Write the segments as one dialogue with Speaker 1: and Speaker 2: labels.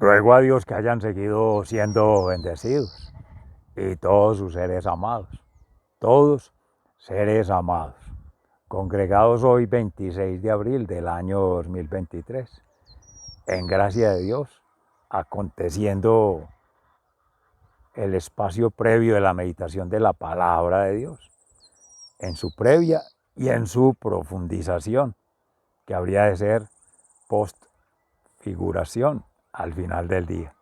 Speaker 1: Ruego a Dios que hayan seguido siendo bendecidos y todos sus seres amados, todos seres amados, congregados hoy 26 de abril del año 2023, en gracia de Dios, aconteciendo el espacio previo de la meditación de la palabra de Dios, en su previa y en su profundización, que habría de ser postfiguración al final del día.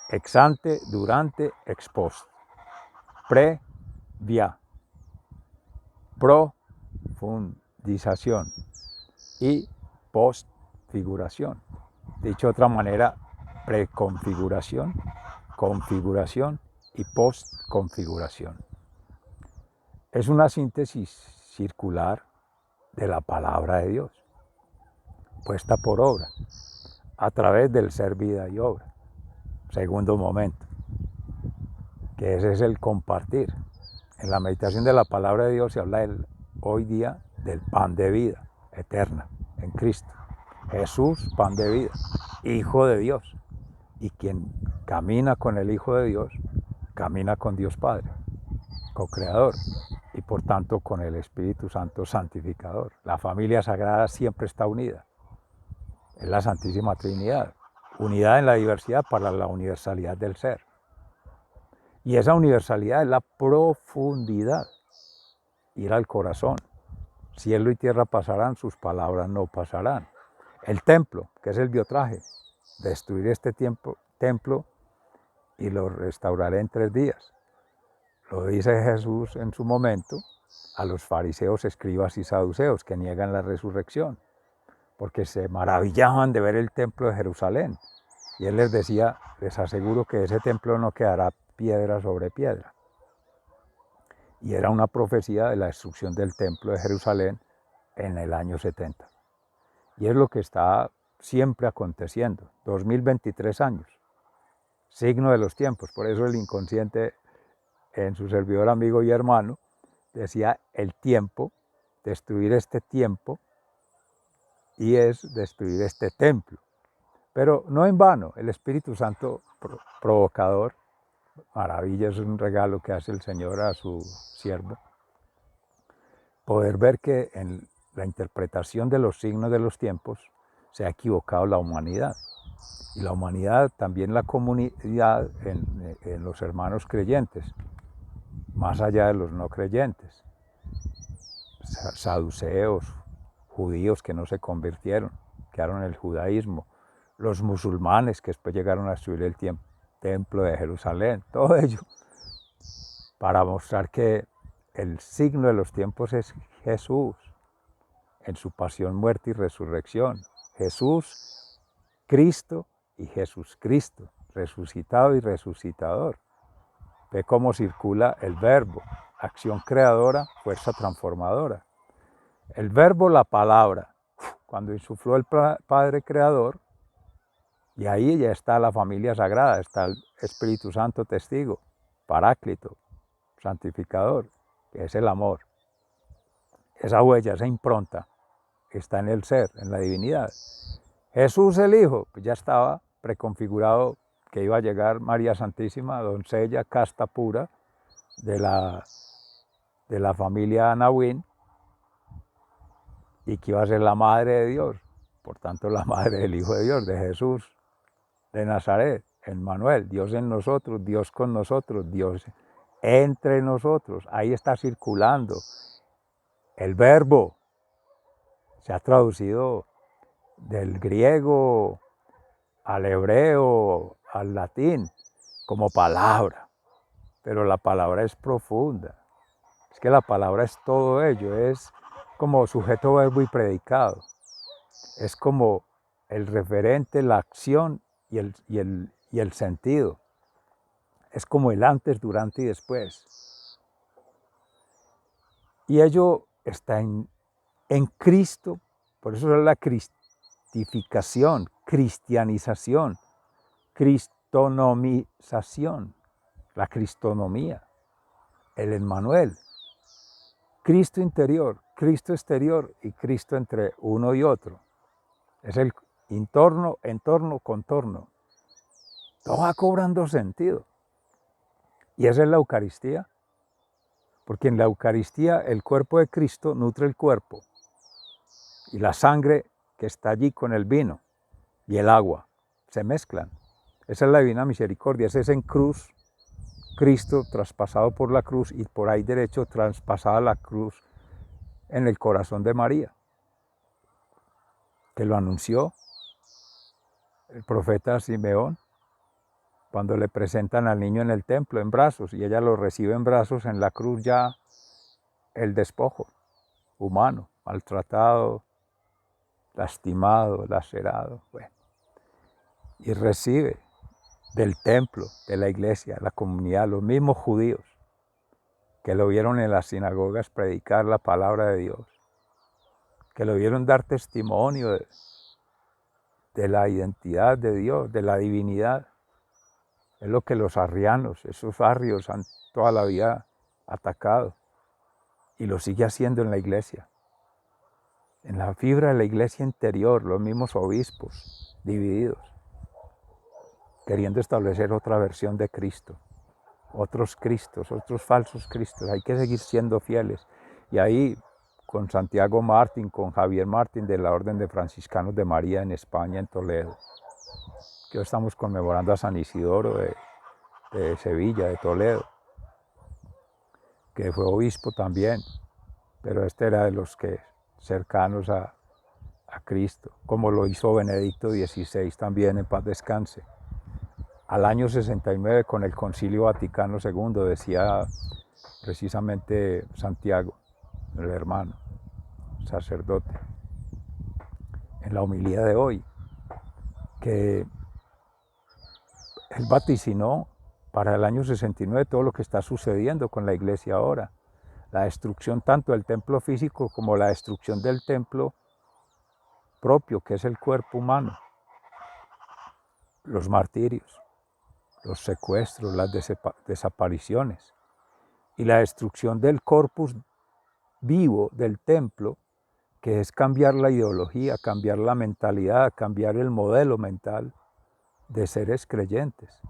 Speaker 1: Ex ante, durante, ex post. Previa, profundización y postfiguración. Dicho de otra manera, preconfiguración, configuración y postconfiguración. Es una síntesis circular de la palabra de Dios, puesta por obra, a través del ser, vida y obra. Segundo momento, que ese es el compartir. En la meditación de la palabra de Dios se habla hoy día del pan de vida eterna en Cristo. Jesús, pan de vida, Hijo de Dios. Y quien camina con el Hijo de Dios, camina con Dios Padre, co-creador, y por tanto con el Espíritu Santo santificador. La familia sagrada siempre está unida. Es la Santísima Trinidad. Unidad en la diversidad para la universalidad del ser. Y esa universalidad es la profundidad, ir al corazón. Cielo y tierra pasarán, sus palabras no pasarán. El templo, que es el biotraje, destruir este templo y lo restauraré en 3 días. Lo dice Jesús en su momento a los fariseos, escribas y saduceos que niegan la resurrección, porque se maravillaban de ver el templo de Jerusalén. Y él les decía, les aseguro que ese templo no quedará piedra sobre piedra. Y era una profecía de la destrucción del templo de Jerusalén en el año 70. Y es lo que está siempre aconteciendo, 2023 años, signo de los tiempos. Por eso el inconsciente, en su servidor, amigo y hermano, decía el tiempo, destruir este tiempo, y es destruir este templo. Pero no en vano, el Espíritu Santo provocador, maravilla, es un regalo que hace el Señor a su siervo, poder ver que en la interpretación de los signos de los tiempos se ha equivocado la humanidad. Y la humanidad, también la comunidad en los hermanos creyentes, más allá de los no creyentes, saduceos, judíos que no se convirtieron, quedaron en el judaísmo, los musulmanes que después llegaron a destruir el templo de Jerusalén, todo ello para mostrar que el signo de los tiempos es Jesús, en su pasión, muerte y resurrección. Jesús, Cristo y Jesús Cristo, resucitado y resucitador. Ve cómo circula el verbo, acción creadora, fuerza transformadora. El verbo, la palabra, cuando insufló el Padre Creador, y ahí ya está la familia sagrada, está el Espíritu Santo testigo, Paráclito, santificador, que es el amor. Esa huella, esa impronta, está en el ser, en la divinidad. Jesús el Hijo, pues ya estaba preconfigurado que iba a llegar María Santísima, doncella, casta pura, de la familia Nahuín, y que iba a ser la madre de Dios, por tanto la madre del Hijo de Dios, de Jesús de Nazaret, Emmanuel, Dios en nosotros, Dios con nosotros, Dios entre nosotros. Ahí está circulando el verbo. Se ha traducido del griego al hebreo, al latín, como palabra. Pero la palabra es profunda. Es que la palabra es todo ello, es como sujeto, verbo y predicado. Es como el referente, la acción y el sentido. Es como el antes, durante y después. Y ello está en Cristo, por eso es la cristificación, cristianización, cristonomización, la cristonomía, el Emmanuel. Cristo interior, Cristo exterior y Cristo entre uno y otro. Es el entorno, contorno. Todo va cobrando sentido. Y esa es la Eucaristía. Porque en la Eucaristía el cuerpo de Cristo nutre el cuerpo. Y la sangre que está allí con el vino y el agua se mezclan. Esa es la divina misericordia. Ese es en cruz, Cristo traspasado por la cruz y por ahí derecho traspasada la cruz en el corazón de María, que lo anunció el profeta Simeón cuando le presentan al niño en el templo en brazos y ella lo recibe en brazos, en la cruz ya el despojo humano, maltratado, lastimado, lacerado, bueno, y recibe del templo, de la iglesia, la comunidad, los mismos judíos que lo vieron en las sinagogas predicar la palabra de Dios, que lo vieron dar testimonio de la identidad de Dios, de la divinidad. Es lo que los arrianos, esos arrios, han toda la vida atacado y lo sigue haciendo en la iglesia. En la fibra de la iglesia interior, los mismos obispos divididos, queriendo establecer otra versión de Cristo, otros Cristos, otros falsos Cristos. Hay que seguir siendo fieles. Y ahí, con Santiago Martín, con Javier Martín de la Orden de Franciscanos de María en España, en Toledo, que hoy estamos conmemorando a San Isidoro de Sevilla, de Toledo, que fue obispo también, pero este era de los que cercanos a Cristo, como lo hizo Benedicto XVI también, en paz descanse. Al año 69, con el Concilio Vaticano II, decía precisamente Santiago, el hermano, sacerdote, en la homilía de hoy, que él vaticinó para el año 69 todo lo que está sucediendo con la iglesia ahora, la destrucción tanto del templo físico como la destrucción del templo propio, que es el cuerpo humano, los martirios, los secuestros, las desapariciones y la destrucción del corpus vivo del templo, que es cambiar la ideología, cambiar la mentalidad, cambiar el modelo mental de seres creyentes.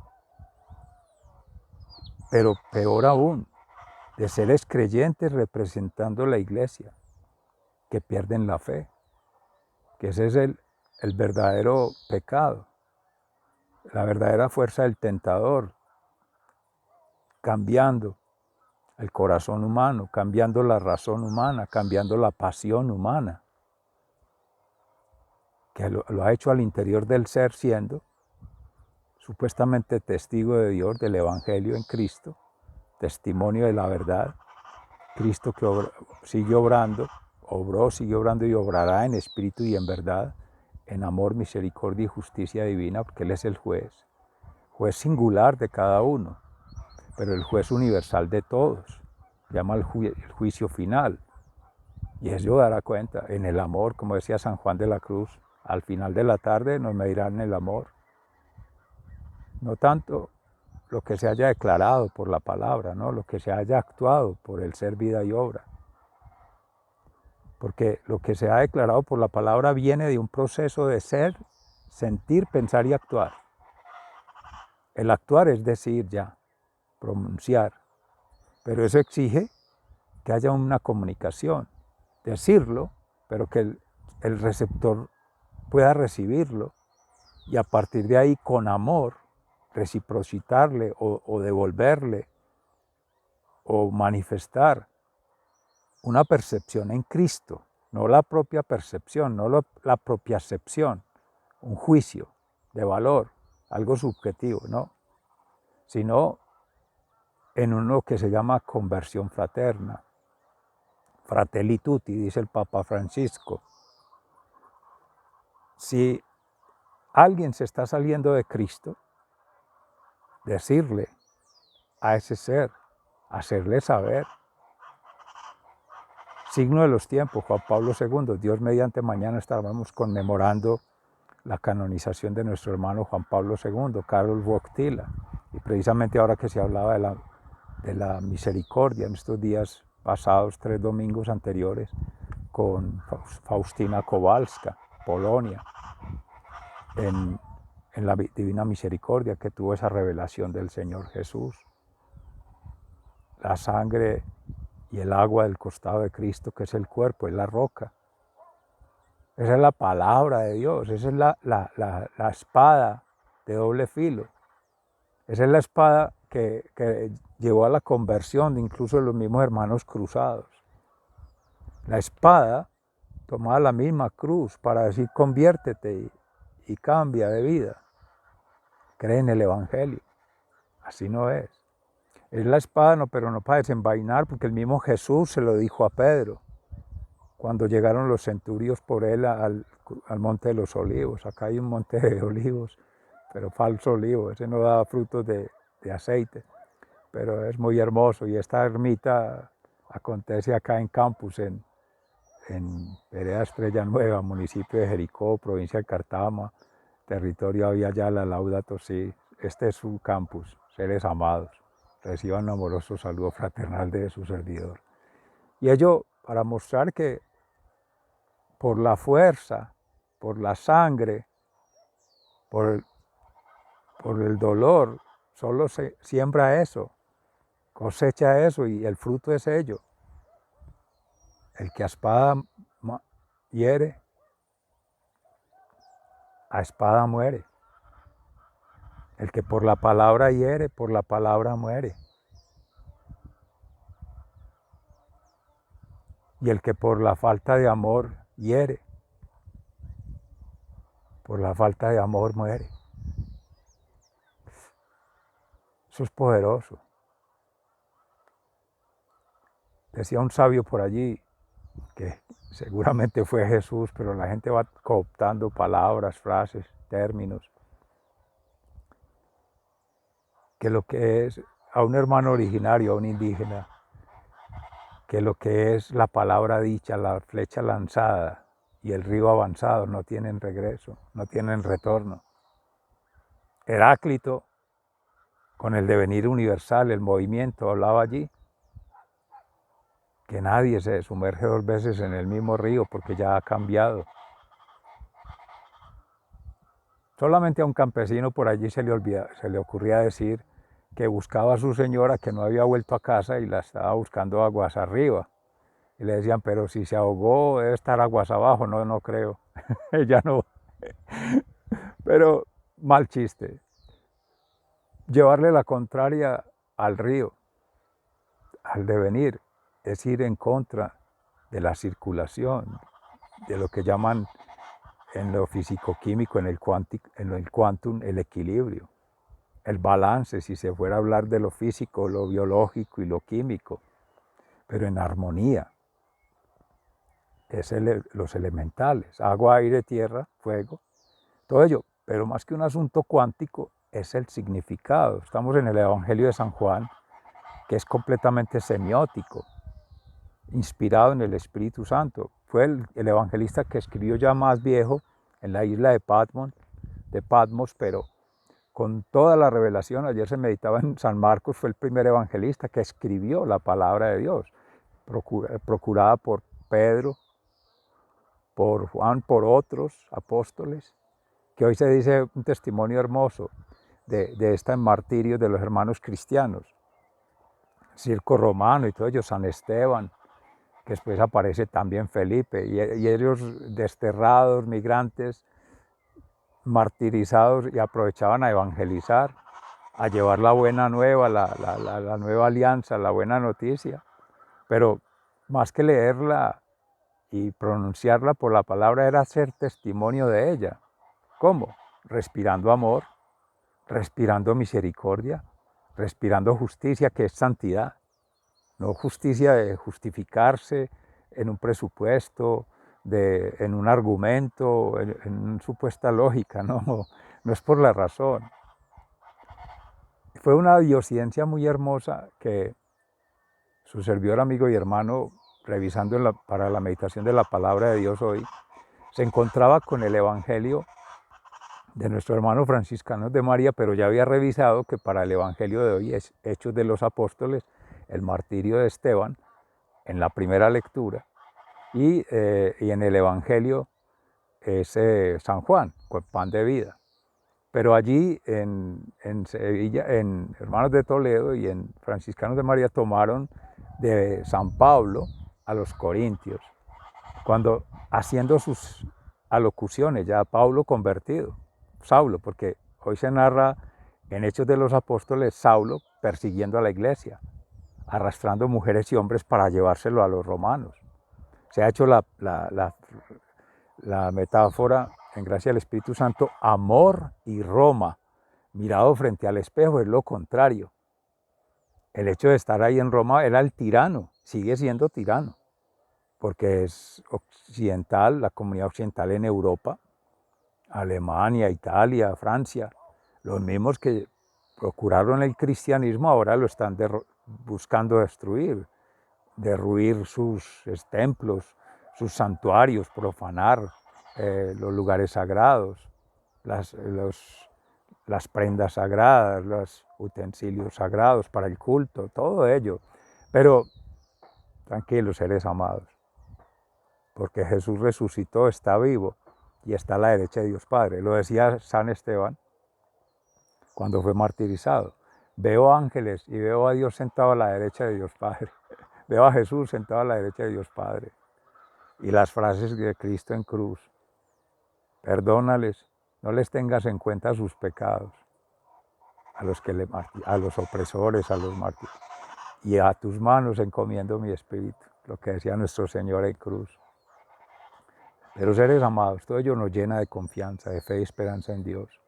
Speaker 1: Pero peor aún, de seres creyentes representando la iglesia, que pierden la fe, que ese es el verdadero pecado, la verdadera fuerza del tentador, cambiando el corazón humano, cambiando la razón humana, cambiando la pasión humana, que lo ha hecho al interior del ser, siendo supuestamente testigo de Dios, del Evangelio en Cristo, testimonio de la verdad. Cristo que sigue obrando, obró, sigue obrando y obrará en espíritu y en verdad, en amor, misericordia y justicia divina, porque Él es el juez singular de cada uno, pero el juez universal de todos. Llama el juicio final. Y eso dará cuenta en el amor, como decía San Juan de la Cruz, al final de la tarde nos medirán en el amor. No tanto lo que se haya declarado por la palabra, ¿no? Lo que se haya actuado por el ser, vida y obra. Porque lo que se ha declarado por la palabra viene de un proceso de ser, sentir, pensar y actuar. El actuar es decir ya, pronunciar, pero eso exige que haya una comunicación, decirlo, pero que el receptor pueda recibirlo y a partir de ahí con amor reciprocitarle o devolverle o manifestar una percepción en Cristo, no la propia percepción, no la propia acepción, un juicio de valor, algo subjetivo, no, sino en uno que se llama conversión fraterna, fratelli tutti, dice el Papa Francisco. Si alguien se está saliendo de Cristo, decirle a ese ser, hacerle saber. Signo de los tiempos, Juan Pablo II, Dios mediante mañana estaremos conmemorando la canonización de nuestro hermano Juan Pablo II, Karol Wojtyla, y precisamente ahora que se hablaba de la misericordia en estos días pasados, 3 domingos anteriores, con Faustina Kowalska, Polonia, en en la divina misericordia que tuvo esa revelación del Señor Jesús. La sangre y el agua del costado de Cristo, que es el cuerpo, es la roca. Esa es la palabra de Dios, esa es la espada de doble filo. Esa es la espada que llevó a la conversión de incluso los mismos hermanos cruzados. La espada tomaba la misma cruz para decir conviértete y cambia de vida. Cree en el Evangelio. Así no es. Es la espada, no, pero no para desenvainar, porque el mismo Jesús se lo dijo a Pedro cuando llegaron los centurios por él al monte de los olivos. Acá hay un monte de olivos, pero falso olivo, ese no da frutos de aceite, pero es muy hermoso. Y esta ermita acontece acá en Campus, en Vereda Estrella Nueva, municipio de Jericó, provincia de Cartama, territorio Aviala, Laudato Si. Este es su campus, seres amados. Reciban un amoroso saludo fraternal de su servidor. Y ello para mostrar que por la fuerza, por la sangre, por el dolor, solo se siembra eso, cosecha eso y el fruto es ello. El que a espada hiere, a espada muere. El que por la palabra hiere, por la palabra muere. Y el que por la falta de amor hiere, por la falta de amor muere. Eso es poderoso. Decía un sabio por allí, que seguramente fue Jesús, pero la gente va cooptando palabras, frases, términos, que lo que es a un hermano originario, a un indígena, que lo que es la palabra dicha, la flecha lanzada y el río avanzado no tienen regreso, no tienen retorno. Heráclito, con el devenir universal, el movimiento, hablaba allí que nadie se sumerge 2 veces en el mismo río porque ya ha cambiado. Solamente a un campesino por allí se le ocurría decir que buscaba a su señora que no había vuelto a casa y la estaba buscando aguas arriba. Y le decían, pero si se ahogó debe estar aguas abajo. No, no creo. Ella no. Pero mal chiste. Llevarle la contraria al río, al devenir, es ir en contra de la circulación, de lo que llaman en lo físico-químico, en el quantum, el equilibrio, el balance, si se fuera a hablar de lo físico, lo biológico y lo químico, pero en armonía. Es los elementales, agua, aire, tierra, fuego, todo ello, pero más que un asunto cuántico, es el significado. Estamos en el Evangelio de San Juan, que es completamente semiótico, inspirado en el Espíritu Santo. Fue el evangelista que escribió ya más viejo en la isla de Patmos, pero con toda la revelación. Ayer se meditaba en San Marcos, fue el primer evangelista que escribió la palabra de Dios, procurada por Pedro, por Juan, por otros apóstoles, que hoy se dice un testimonio hermoso de este martirio de los hermanos cristianos, Circo Romano y todo ello, San Esteban, que después aparece también Felipe, y ellos desterrados, migrantes, martirizados, y aprovechaban a evangelizar, a llevar la buena nueva, la nueva alianza, la buena noticia, pero más que leerla y pronunciarla por la palabra era hacer testimonio de ella. ¿Cómo? Respirando amor, respirando misericordia, respirando justicia, que es santidad. No justicia de justificarse en un presupuesto, en un argumento, en una supuesta lógica, no es por la razón. Fue una diosidencia muy hermosa que su servidor, amigo y hermano, revisando para la meditación de la palabra de Dios hoy, se encontraba con el Evangelio de nuestro hermano franciscano de María, pero ya había revisado que para el Evangelio de hoy es Hechos de los Apóstoles, el martirio de Esteban, en la primera lectura, y en el Evangelio es San Juan, con pan de vida. Pero allí en Sevilla, en Hermanos de Toledo y en Franciscanos de María tomaron de San Pablo a los corintios, cuando haciendo sus alocuciones, ya Pablo convertido, Saulo, porque hoy se narra en Hechos de los Apóstoles Saulo persiguiendo a la iglesia, arrastrando mujeres y hombres para llevárselo a los romanos. Se ha hecho la metáfora, en gracia del Espíritu Santo, amor y Roma, mirado frente al espejo, es lo contrario. El hecho de estar ahí en Roma era el tirano, sigue siendo tirano, porque es occidental, la comunidad occidental en Europa, Alemania, Italia, Francia, los mismos que procuraron el cristianismo ahora lo están buscando destruir, derruir sus templos, sus santuarios, profanar los lugares sagrados, las prendas sagradas, los utensilios sagrados para el culto, todo ello. Pero tranquilos, seres amados, porque Jesús resucitó, está vivo y está a la derecha de Dios Padre. Lo decía San Esteban cuando fue martirizado. Veo ángeles y veo a Dios sentado a la derecha de Dios Padre. Veo a Jesús sentado a la derecha de Dios Padre. Y las frases de Cristo en cruz. Perdónales, no les tengas en cuenta sus pecados, a los opresores, a los mártires. Y a tus manos encomiendo mi espíritu, lo que decía nuestro Señor en cruz. Pero seres amados, todo ello nos llena de confianza, de fe y esperanza en Dios.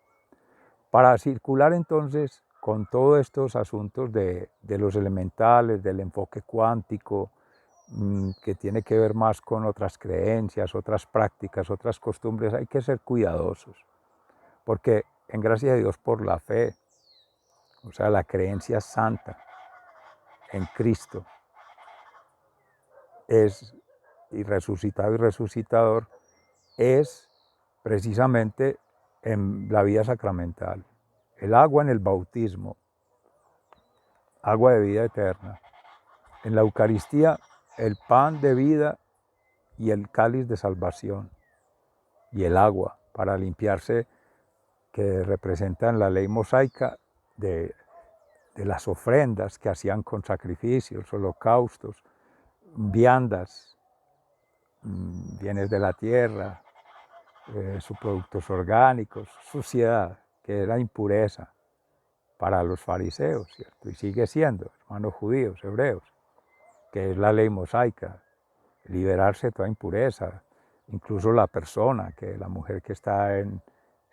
Speaker 1: Para circular entonces con todos estos asuntos de los elementales, del enfoque cuántico, que tiene que ver más con otras creencias, otras prácticas, otras costumbres, hay que ser cuidadosos, porque en gracia de Dios por la fe, o sea, la creencia santa en Cristo, es y resucitado y resucitador, es precisamente en la vida sacramental. El agua en el bautismo, agua de vida eterna. En la Eucaristía, el pan de vida y el cáliz de salvación. Y el agua para limpiarse, que representan la ley mosaica de las ofrendas que hacían con sacrificios, holocaustos, viandas, bienes de la tierra, subproductos orgánicos, suciedad, que era impureza para los fariseos, ¿cierto? Y sigue siendo, hermanos judíos, hebreos, que es la ley mosaica, liberarse de toda impureza, incluso la persona, que la mujer que está en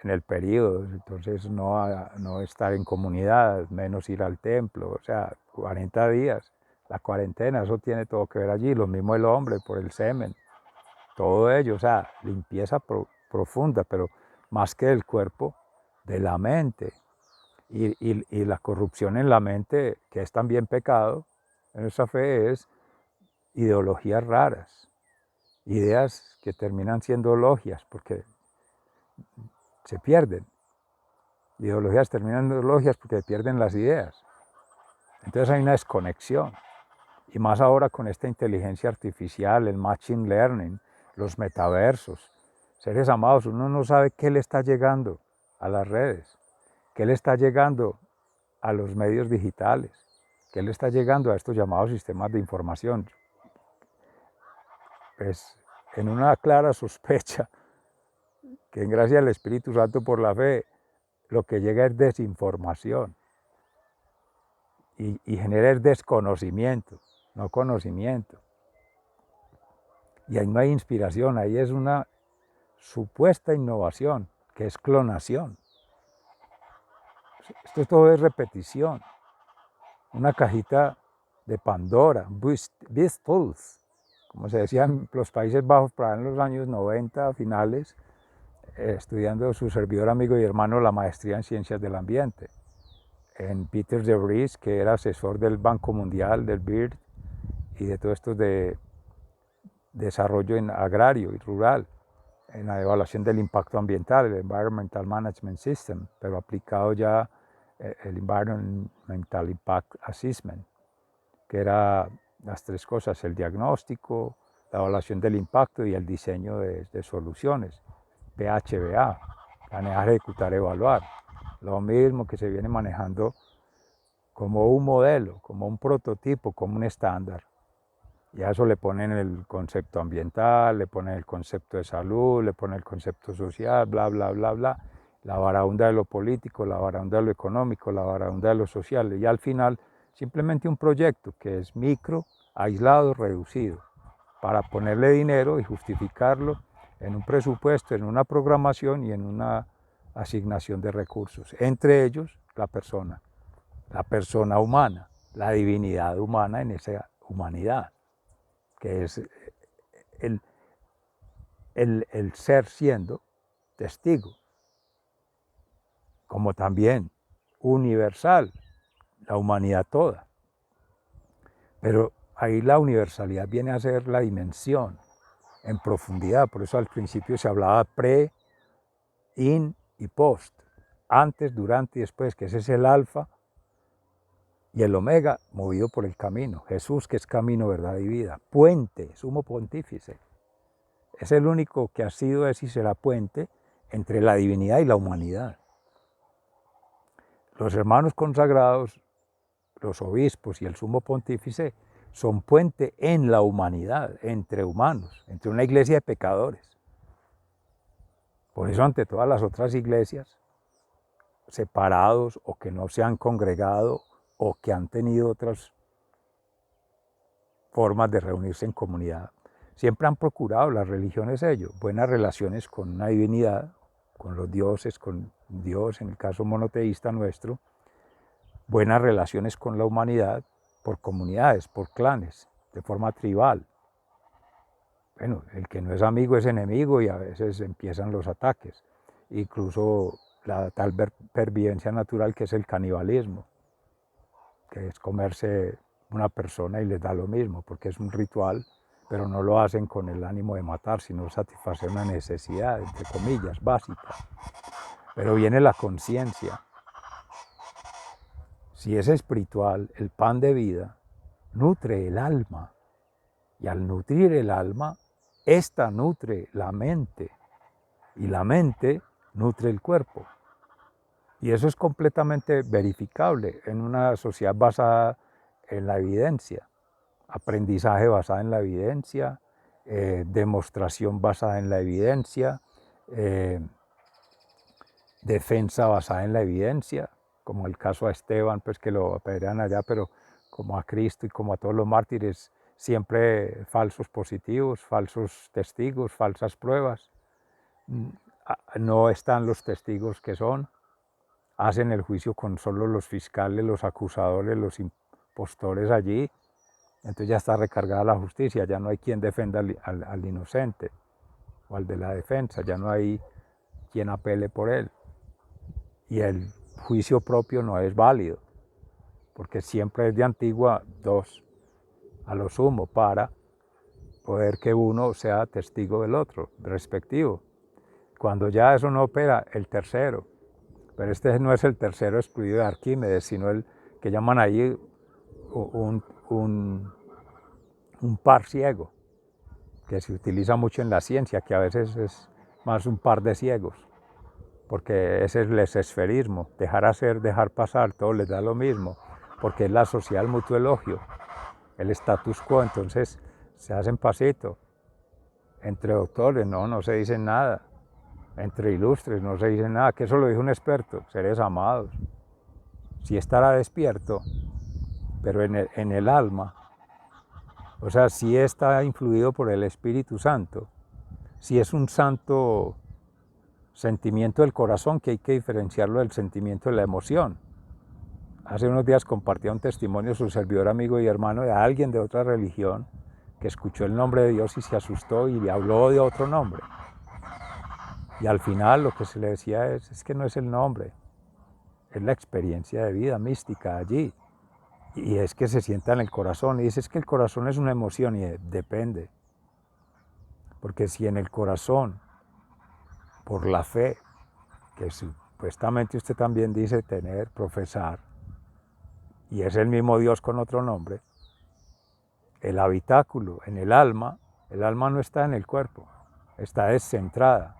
Speaker 1: el periodo, entonces no estar en comunidad, menos ir al templo, o sea, 40 días, la cuarentena, eso tiene todo que ver allí, lo mismo el hombre por el semen, todo ello, o sea, limpieza profunda, pero más que del cuerpo, de la mente. Y la corrupción en la mente, que es también pecado, en nuestra fe es ideologías raras, ideas que terminan siendo logias, porque se pierden. Ideologías terminan siendo logias porque pierden las ideas. Entonces hay una desconexión. Y más ahora con esta inteligencia artificial, el machine learning, los metaversos. Seres amados, uno no sabe qué le está llegando a las redes, qué le está llegando a los medios digitales, qué le está llegando a estos llamados sistemas de información. Pues en una clara sospecha que en gracia del Espíritu Santo por la fe, lo que llega es desinformación y genera el desconocimiento, no conocimiento. Y ahí no hay inspiración, ahí es una supuesta innovación, que es clonación. Esto todo es repetición. Una cajita de Pandora, Beatles, como se decía en los Países Bajos para en los años 90 finales, estudiando su servidor amigo y hermano la maestría en Ciencias del Ambiente. En Peter de Vries, que era asesor del Banco Mundial, del BIRD y de todo esto de desarrollo agrario y rural, en la evaluación del impacto ambiental, el Environmental Management System, pero aplicado ya el Environmental Impact Assessment, que era las tres cosas, el diagnóstico, la evaluación del impacto y el diseño de soluciones, PHBA, planear, ejecutar, evaluar. lo mismo que se viene manejando como un modelo, como un prototipo, como un estándar. Y a eso le ponen el concepto ambiental, le ponen el concepto de salud, le ponen el concepto social, bla, bla, bla, bla. La varaunda de lo político, la varaunda de lo económico, la varaunda de lo social. Y al final, simplemente un proyecto que es micro, aislado, reducido, para ponerle dinero y justificarlo en un presupuesto, en una programación y en una asignación de recursos. Entre ellos, la persona humana, la divinidad humana en esa humanidad, que es el ser siendo testigo, como también universal, la humanidad toda. Pero ahí la universalidad viene a ser la dimensión en profundidad, por eso al principio se hablaba pre, in y post, antes, durante y después, que ese es el alfa y el omega movido por el camino. Jesús, que es camino, verdad y vida. Puente, sumo pontífice. Es el único que ha sido, es y será puente entre la divinidad y la humanidad. Los hermanos consagrados, los obispos y el sumo pontífice son puente en la humanidad, entre humanos, entre una iglesia de pecadores. Por eso ante todas las otras iglesias, separados o que no se han congregado o que han tenido otras formas de reunirse en comunidad, siempre han procurado las religiones ellos, buenas relaciones con una divinidad, con los dioses, con Dios, en el caso monoteísta nuestro, buenas relaciones con la humanidad por comunidades, por clanes, de forma tribal. Bueno, el que no es amigo es enemigo y a veces empiezan los ataques, incluso la tal pervivencia natural que es el canibalismo, que es comerse una persona y les da lo mismo, porque es un ritual, pero no lo hacen con el ánimo de matar, sino satisfacer una necesidad, entre comillas, básica. Pero viene la conciencia. Si es espiritual, el pan de vida nutre el alma, y al nutrir el alma, esta nutre la mente, y la mente nutre el cuerpo. Y eso es completamente verificable en una sociedad basada en la evidencia, aprendizaje basado en la evidencia, demostración basada en la evidencia, defensa basada en la evidencia, como el caso a Esteban, pues que lo apedrean allá, pero como a Cristo y como a todos los mártires, siempre falsos positivos, falsos testigos, falsas pruebas. No están los testigos que son, hacen el juicio con solo los fiscales, los acusadores, los impostores allí, entonces ya está recargada la justicia, ya no hay quien defenda al inocente o al de la defensa, ya no hay quien apele por él. Y el juicio propio no es válido, porque siempre es de antigua dos, a lo sumo, para poder que uno sea testigo del otro, respectivo. Cuando ya eso no opera, el tercero, pero este no es el tercero excluido de Arquímedes, sino el que llaman ahí un par ciego, que se utiliza mucho en la ciencia, que a veces es más un par de ciegos, porque ese es el esferismo, dejar hacer, dejar pasar, todo les da lo mismo, porque es la sociedad del mutuo elogio, el status quo, entonces se hacen pasito. Entre doctores no se dice nada, entre ilustres no se dice nada, que eso lo dijo un experto, seres amados. Si estará despierto, pero en el alma, o sea, si está influido por el Espíritu Santo, si es un santo sentimiento del corazón, que hay que diferenciarlo del sentimiento de la emoción. Hace unos días compartía un testimonio su servidor, amigo y hermano de alguien de otra religión que escuchó el nombre de Dios y se asustó y le habló de otro nombre. Y al final lo que se le decía es que no es el nombre, es la experiencia de vida mística allí. Y es que se sienta en el corazón. Y dice, es que el corazón es una emoción, y depende. Porque si en el corazón, por la fe, que supuestamente usted también dice tener, profesar, y es el mismo Dios con otro nombre, el habitáculo en el alma no está en el cuerpo, está descentrada.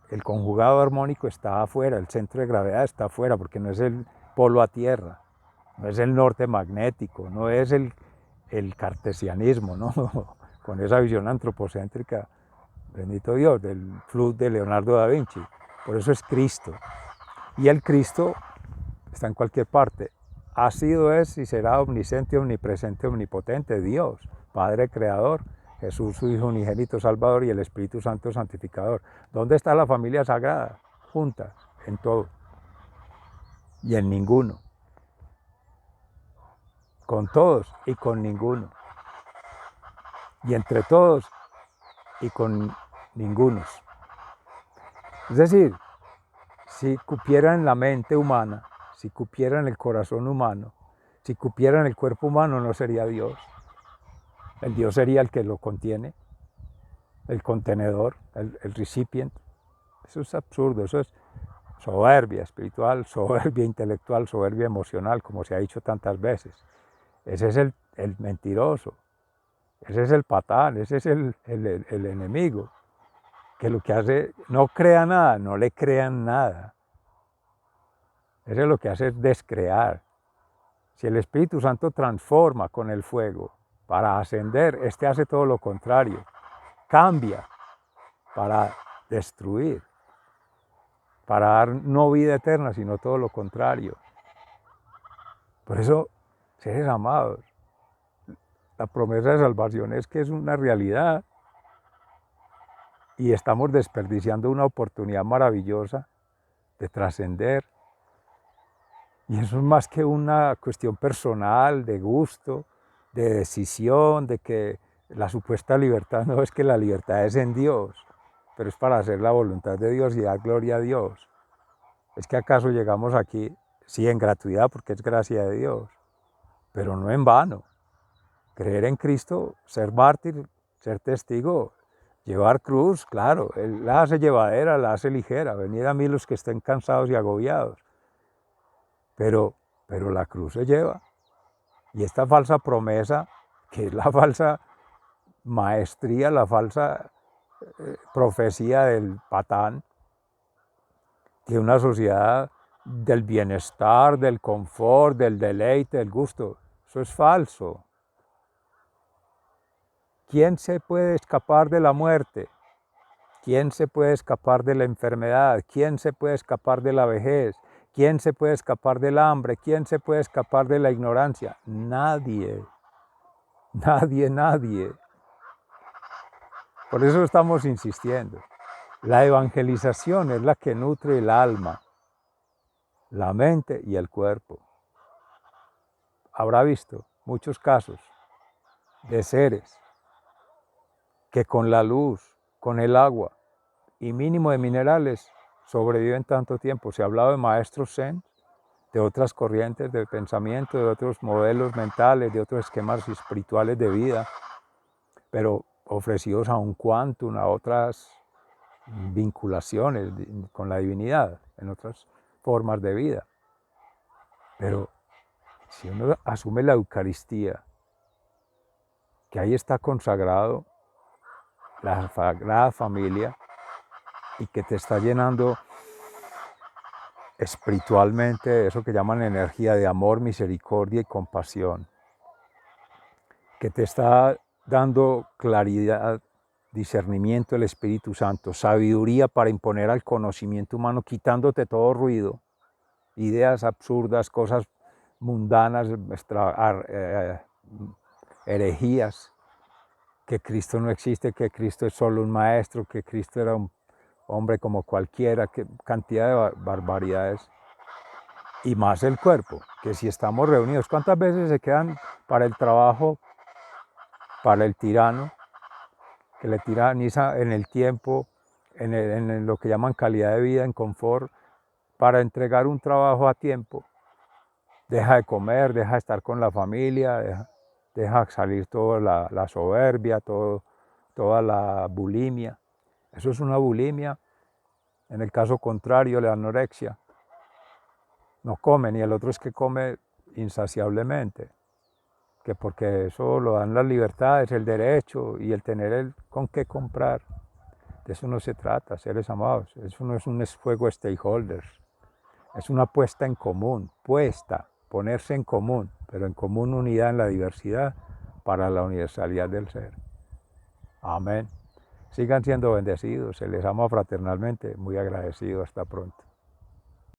Speaker 1: el conjugado armónico está afuera, el centro de gravedad está afuera, porque no es el polo a tierra, no es el norte magnético, no es el cartesianismo, ¿no? Con esa visión antropocéntrica, bendito Dios, del flujo de Leonardo da Vinci. Por eso es Cristo. Y el Cristo está en cualquier parte. Ha sido, es y será omnisciente, omnipresente, omnipotente, Dios, Padre Creador, Jesús, su Hijo unigénito Salvador, y el Espíritu Santo Santificador. ¿Dónde está la familia sagrada? Juntas, en todo. Y en ninguno. Con todos y con ninguno. Y entre todos y con ningunos. Es decir, si cupiera en la mente humana, si cupiera en el corazón humano, si cupiera en el cuerpo humano, no sería Dios. El Dios sería el que lo contiene, el contenedor, el recipient. Eso es absurdo, eso es soberbia espiritual, soberbia intelectual, soberbia emocional, como se ha dicho tantas veces. Ese es el mentiroso, ese es el patán, ese es el enemigo, que lo que hace, no crea nada, no le crean nada. Eso es lo que hace es descrear. Si el Espíritu Santo transforma con el fuego para ascender, este hace todo lo contrario. Cambia para destruir, para dar no vida eterna, sino todo lo contrario. Por eso, seres amados, la promesa de salvación es que es una realidad y estamos desperdiciando una oportunidad maravillosa de trascender. Y eso es más que una cuestión personal, de gusto, de decisión, de que la supuesta libertad, no, es que la libertad es en Dios, pero es para hacer la voluntad de Dios y dar gloria a Dios. ¿Es que acaso llegamos aquí, sí, en gratuidad, porque es gracia de Dios, pero no en vano? Creer en Cristo, ser mártir, ser testigo, llevar cruz, claro, Él la hace llevadera, la hace ligera, venid a mí los que estén cansados y agobiados. Pero la cruz se lleva. Y esta falsa promesa, que es la falsa maestría, la falsa profecía del patán, que una sociedad del bienestar, del confort, del deleite, del gusto, eso es falso. ¿Quién se puede escapar de la muerte? ¿Quién se puede escapar de la enfermedad? ¿Quién se puede escapar de la vejez? ¿Quién se puede escapar del hambre? ¿Quién se puede escapar de la ignorancia? Nadie, nadie, nadie. Por eso estamos insistiendo. La evangelización es la que nutre el alma, la mente y el cuerpo. Habrá visto muchos casos de seres que con la luz, con el agua y mínimo de minerales sobreviven tanto tiempo. Se ha hablado de maestros zen, de otras corrientes de pensamiento, de otros modelos mentales, de otros esquemas espirituales de vida, pero ofrecidos a un quantum, a otras vinculaciones con la divinidad, en otras formas de vida. Pero si uno asume la Eucaristía, que ahí está consagrado la Sagrada Familia y que te está llenando espiritualmente, eso que llaman energía de amor, misericordia y compasión, que te está dando claridad, discernimiento del Espíritu Santo, sabiduría para imponer al conocimiento humano, quitándote todo ruido, ideas absurdas, cosas mundanas, herejías, que Cristo no existe, que Cristo es solo un maestro, que Cristo era un hombre como cualquiera, que cantidad de barbaridades. Y más el cuerpo, que si estamos reunidos, ¿cuántas veces se quedan para el trabajo, para el tirano, que le tiraniza en el tiempo, en lo que llaman calidad de vida, en confort, para entregar un trabajo a tiempo? Deja de comer, deja de estar con la familia, deja salir toda la soberbia, toda la bulimia. Eso es una bulimia. En el caso contrario, la anorexia. No come, ni el otro es que come insaciablemente, que porque eso lo dan las libertades, el derecho y el tener con qué comprar. De eso no se trata, seres amados. Eso no es un juego stakeholders. Es una puesta en común, ponerse en común, pero en común unidad en la diversidad para la universalidad del ser. Amén. Sigan siendo bendecidos, se les ama fraternalmente, muy agradecido, hasta pronto.